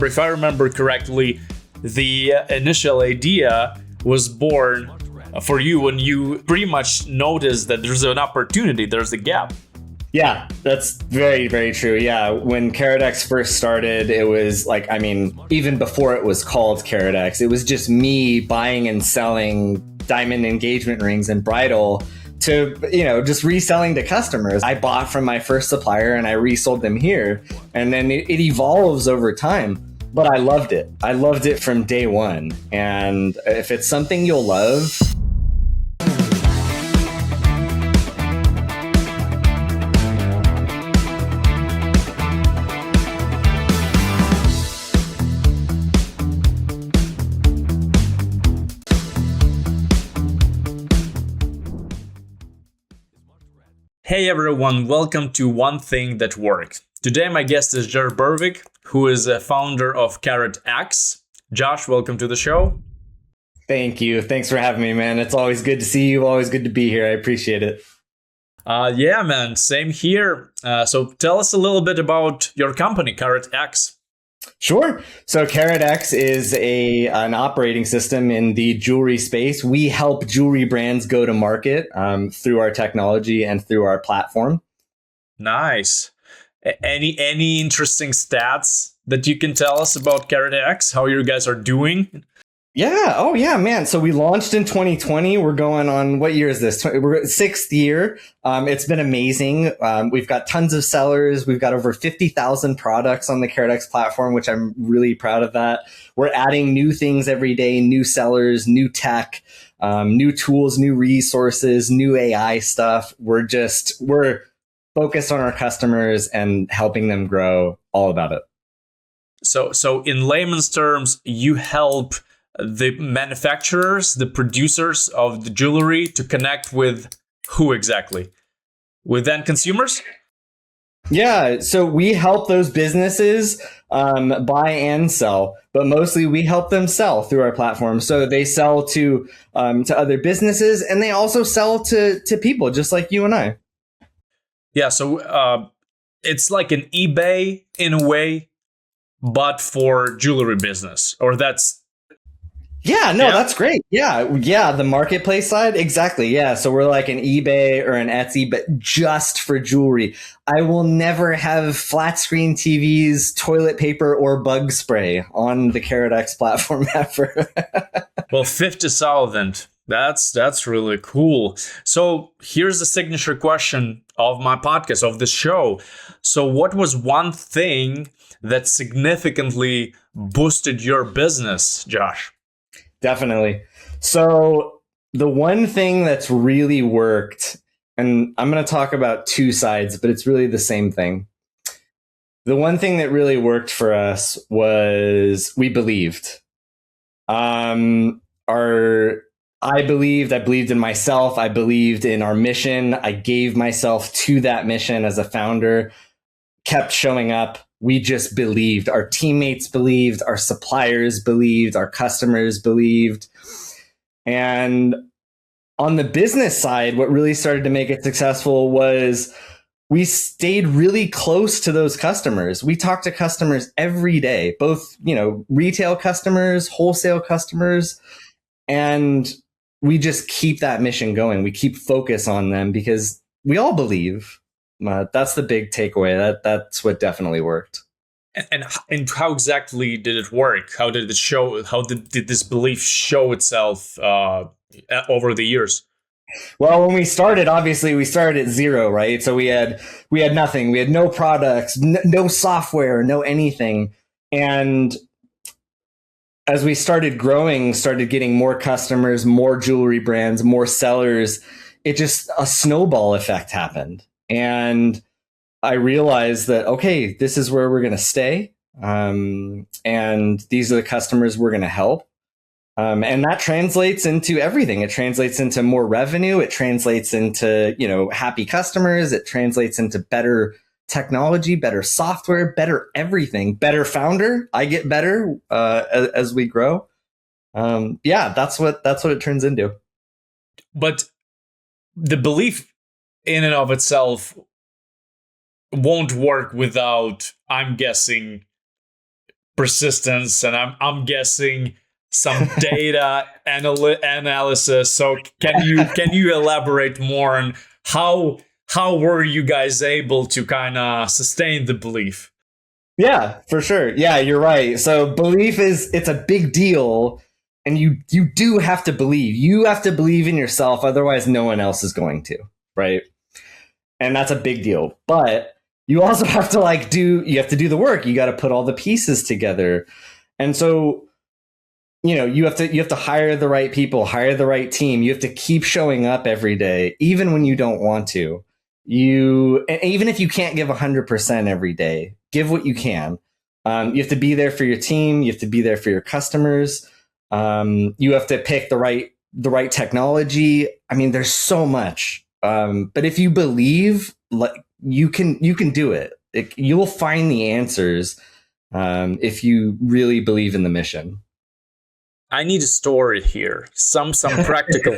If I remember correctly, the initial idea was born for you when you pretty much noticed that there's an opportunity, there's a gap. Yeah, that's very, very true. Yeah, when CaratX first started, it was like, even before it was called CaratX, it was just me buying and selling diamond engagement rings and bridal to, just reselling to customers. I bought from my first supplier and I resold them here. And then it evolves over time. But I loved it. I loved it from day one. And if it's something you'll love, Hey everyone, welcome to One Thing That Worked. Today my guest is Burwick, who is a founder of CaratX. Josh, welcome to the show. Thank you. Thanks for having me, man. It's always good to see you. Always good to be here. I appreciate it. Yeah, man. Same here. So tell us a little bit about your company, CaratX. Sure. So CaratX is an operating system in the jewelry space. We help jewelry brands go to market through our technology and through our platform. Nice. Any interesting stats that you can tell us about CaratX? How you guys are doing? Yeah. Oh, yeah, man. So we launched in 2020. We're going on, what year is this? We're sixth year. It's been amazing. We've got tons of sellers. We've got over 50,000 products on the CaratX platform, which I'm really proud of that. We're adding new things every day, new sellers, new tech, new tools, new resources, new AI stuff. We're focused on our customers and helping them grow, all about it. So in layman's terms, you help the manufacturers, the producers of the jewelry to connect with who exactly? With end consumers? Yeah, so we help those businesses buy and sell, but mostly we help them sell through our platform. So they sell to other businesses, and they also sell to people just like you and I. Yeah, so it's like an eBay in a way, but for jewelry business, or that's... That's great. Yeah, the marketplace side, exactly. Yeah, so we're like an eBay or an Etsy, but just for jewelry. I will never have flat screen TVs, toilet paper, or bug spray on the CaratX platform ever. Well, 50,000. That's really cool. So here's the signature question of my podcast, of the show. So what was one thing that significantly boosted your business, Josh? Definitely. So the one thing that's really worked, and I'm going to talk about two sides, but it's really the same thing. The one thing that really worked for us was we believed. I believed in myself. I believed in our mission. I gave myself to that mission as a founder, kept showing up. We just believed. Our teammates believed. Our suppliers believed. Our customers believed. And on the business side, what really started to make it successful was we stayed really close to those customers. We talked to customers every day, both, retail customers, wholesale customers, and we just keep that mission going. We keep focus on them because we all believe. That's the big takeaway. That's what definitely worked. And how exactly did it work? How did it show? How did this belief show itself over the years? Well, when we started, obviously we started at zero, right? So we had nothing. We had no products, no software, no anything. And as we started growing, started getting more customers, more jewelry brands, more sellers, a snowball effect happened. And I realized that, okay, this is where we're going to stay. And these are the customers we're going to help. And that translates into everything. It translates into more revenue. It translates into, happy customers. It translates into better technology, better software, better everything, better founder. I get better as we grow. That's what it turns into. But the belief in and of itself won't work without, I'm guessing, persistence, and I'm guessing some data analysis. So can you elaborate more on how were you guys able to kind of sustain the belief? Yeah, for sure. Yeah, you're right. So belief it's a big deal, and you do have to believe. You have to believe in yourself, otherwise no one else is going to, right? And that's a big deal. But you also have to you have to do the work. You got to put all the pieces together. And so, you have to hire the right people, hire the right team. You have to keep showing up every day, even when you don't want to. Even if you can't give 100% every day, give what you can. You have to be there for your team. You have to be there for your customers. You have to pick the right technology. I mean, there's so much. But if you believe, you can do it. You'll find the answers if you really believe in the mission. I need a story here. Some practical,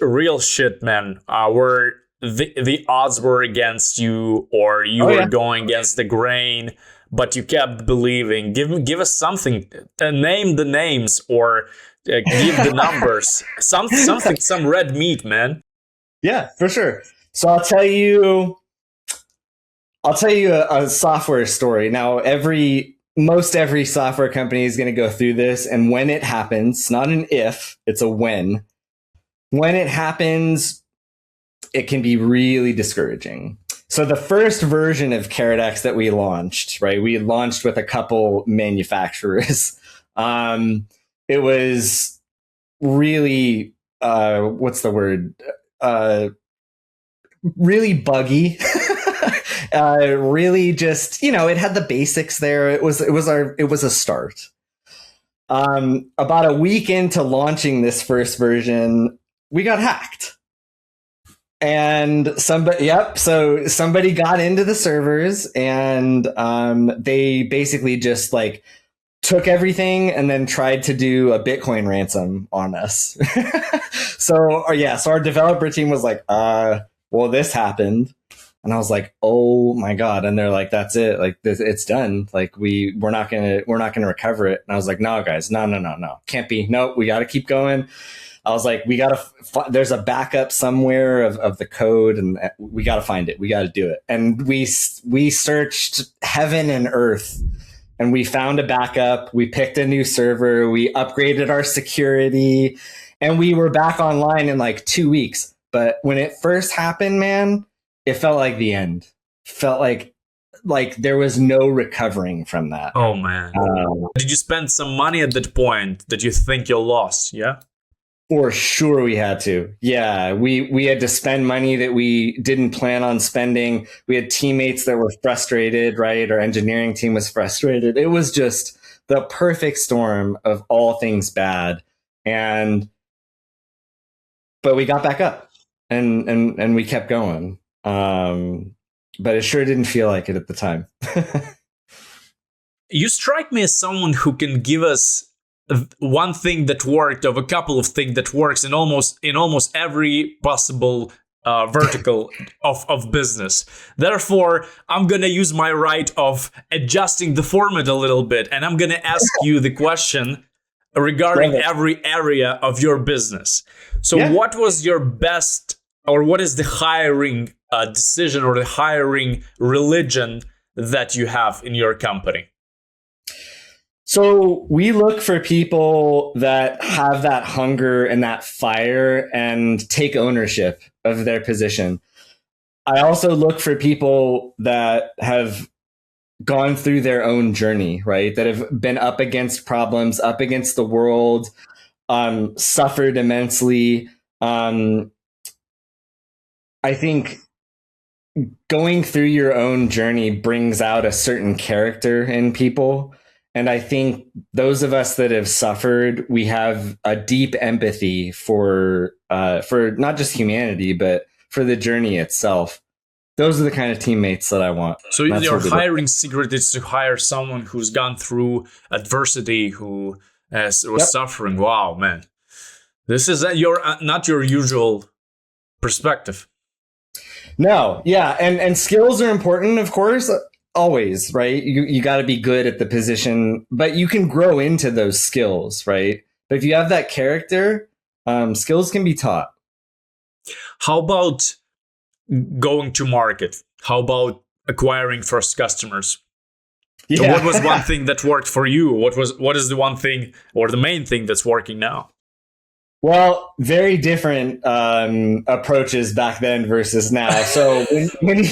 real shit, man. Where the odds were against you, or you were going against the grain, but you kept believing. Give us something. Name the names, or give the numbers. Some red meat, man. Yeah, for sure. So I'll tell you a software story. Now, most every software company is going to go through this. And when it happens, it's not an if, it's a when. When it happens, it can be really discouraging. So the first version of CaratX that we launched, right? We launched with a couple manufacturers. It was really, what's the word? Really buggy. Really just, it had the basics there. It was a start. About a week into launching this first version, we got hacked. And somebody got into the servers, and they basically just took everything and then tried to do a Bitcoin ransom on us. So our developer team was like, well, this happened. And I was like, oh my God. And they're like, that's it. It's done. We're not going to recover it. And I was like, no, guys, no. Can't be. No, we got to keep going. I was like, there's a backup somewhere of the code, and we got to find it. We got to do it. And we searched heaven and earth, and we found a backup. We picked a new server. We upgraded our security, and we were back online in 2 weeks. But when it first happened, man, it felt like the end. Felt like there was no recovering from that. Oh man! Did you spend some money at that point that you think you lost? Yeah. For sure, we had to. Yeah, we had to spend money that we didn't plan on spending. We had teammates that were frustrated, right? Our engineering team was frustrated. It was just the perfect storm of all things bad. But we got back up, and we kept going. But it sure didn't feel like it at the time. You strike me as someone who can give us one thing that worked, of a couple of things that works in almost every possible vertical of business. Therefore, I'm gonna use my right of adjusting the format a little bit, and I'm gonna ask you the question regarding every area of your business. So what was your best, or what is the hiring decision or the hiring religion that you have in your company? So we look for people that have that hunger and that fire and take ownership of their position. I also look for people that have gone through their own journey, right? That have been up against problems, up against the world, suffered immensely. I think going through your own journey brings out a certain character in people. And I think those of us that have suffered, we have a deep empathy for not just humanity, but for the journey itself. Those are the kind of teammates that I want. So your hiring secret is to hire someone who's gone through adversity, who was suffering. Wow, man. This is not your usual perspective. No, yeah. And skills are important, of course. always, right? You got to be good at the position, but you can grow into those skills, right? But if you have that character, skills can be taught. How about going to market? How about acquiring first customers? Yeah. What was one thing that worked for you? What is the one thing or the main thing that's working now? Well, very different approaches back then versus now. So when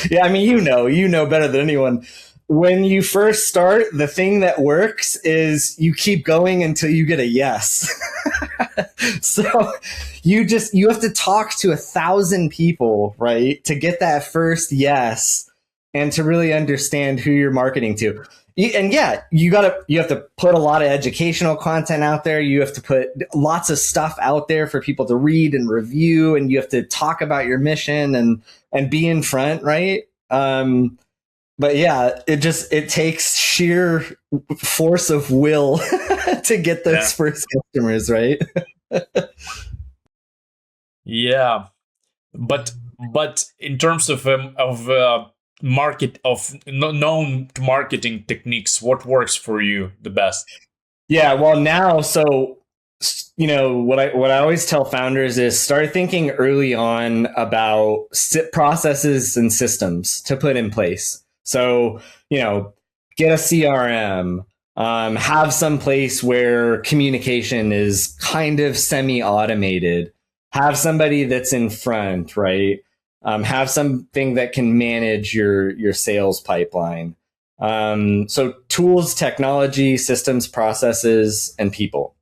yeah, I mean, you know better than anyone. When you first start, the thing that works is you keep going until you get a yes. So you have to talk to 1,000 people, right, to get that first yes and to really understand who you're marketing to. And yeah, you have to put a lot of educational content out there. You have to put lots of stuff out there for people to read and review, and you have to talk about your mission and be in front, right? But yeah, it takes sheer force of will to get those first customers, right? Yeah, but in terms of market of known marketing techniques, what works for you the best? Yeah, well now, so what I always tell founders is start thinking early on about processes and systems to put in place. So, get a CRM, have some place where communication is kind of semi-automated, have somebody that's in front, right? Have something that can manage your sales pipeline. So tools, technology, systems, processes, and people.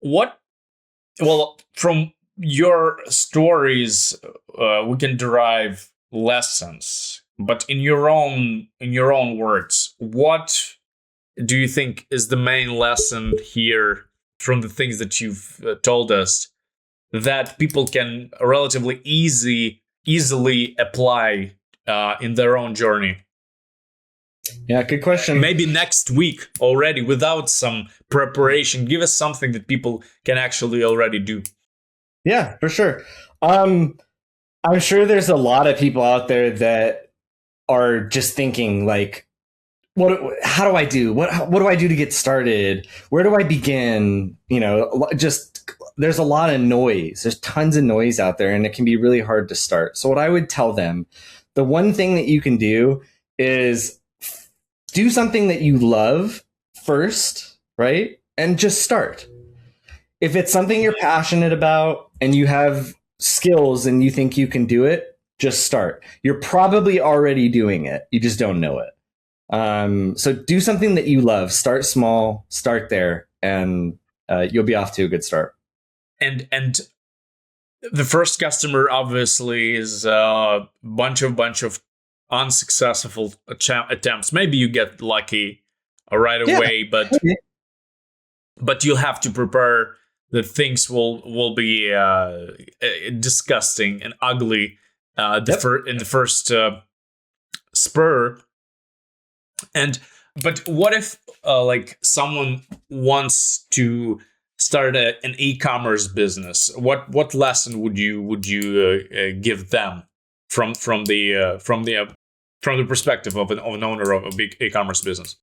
Well, from your stories, we can derive lessons. But in your own words, what do you think is the main lesson here from the things that you've told us that people can relatively easily apply in their own journey? Yeah, good question. Maybe next week already without some preparation. Give us something that people can actually already do. Yeah, for sure. I'm sure there's a lot of people out there that are just thinking like, how do I do? What do I do to get started? Where do I begin? There's a lot of noise. There's tons of noise out there and it can be really hard to start. So what I would tell them, the one thing that you can do is do something that you love first, right? And just start. If it's something you're passionate about and you have skills and you think you can do it, just start. You're probably already doing it. You just don't know it. So do something that you love. Start small, start there, and you'll be off to a good start. And the first customer obviously is a bunch of unsuccessful attempts. Maybe you get lucky right away, but you'll have to prepare that things will be disgusting and ugly in the first spur. But what if like someone wants to start an e-commerce business? What lesson would you give them from the perspective of an owner of a big e-commerce business?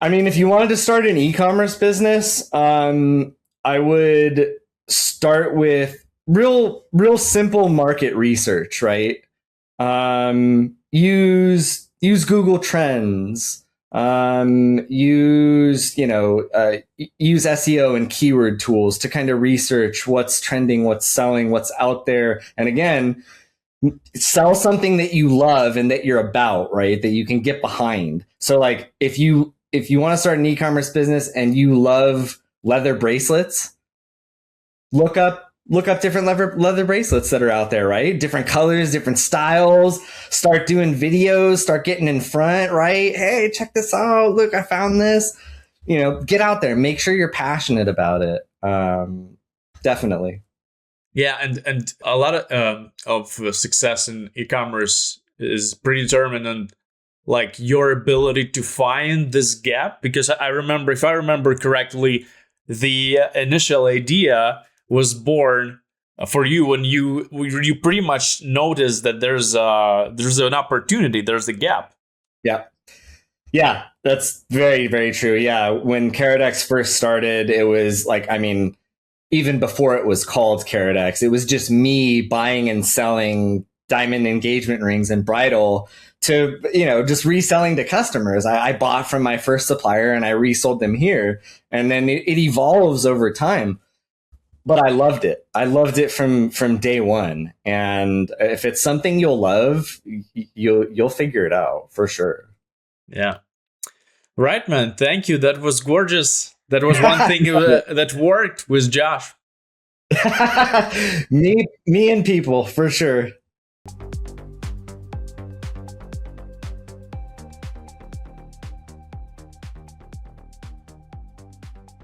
I mean, if you wanted to start an e-commerce business, I would start with real simple market research, right? Use Google Trends, use SEO and keyword tools to kind of research what's trending, what's selling, what's out there. And again, sell something that you love and that you're about, right? That you can get behind. So like if you want to start an e-commerce business and you love leather bracelets, look up different leather bracelets that are out there, right? Different colors, different styles. Start doing videos, start getting in front, right? Hey, check this out. Look, I found this. Get out there. Make sure you're passionate about it. Definitely. Yeah, and a lot of success in e-commerce is predetermined on like your ability to find this gap. Because if I remember correctly, the initial idea was born for you when you pretty much notice that there's an opportunity, there's a gap. Yeah. Yeah, that's very, very true. Yeah. When CaratX first started, it was like, I mean, even before it was called CaratX, it was just me buying and selling diamond engagement rings and bridal to, just reselling to customers. I bought from my first supplier and I resold them here. And then it evolves over time. But I loved it. I loved it from day one. And if it's something you'll love, you'll figure it out for sure. Yeah. Right, man. Thank you. That was gorgeous. That was one thing that worked with Josh. me and people, for sure.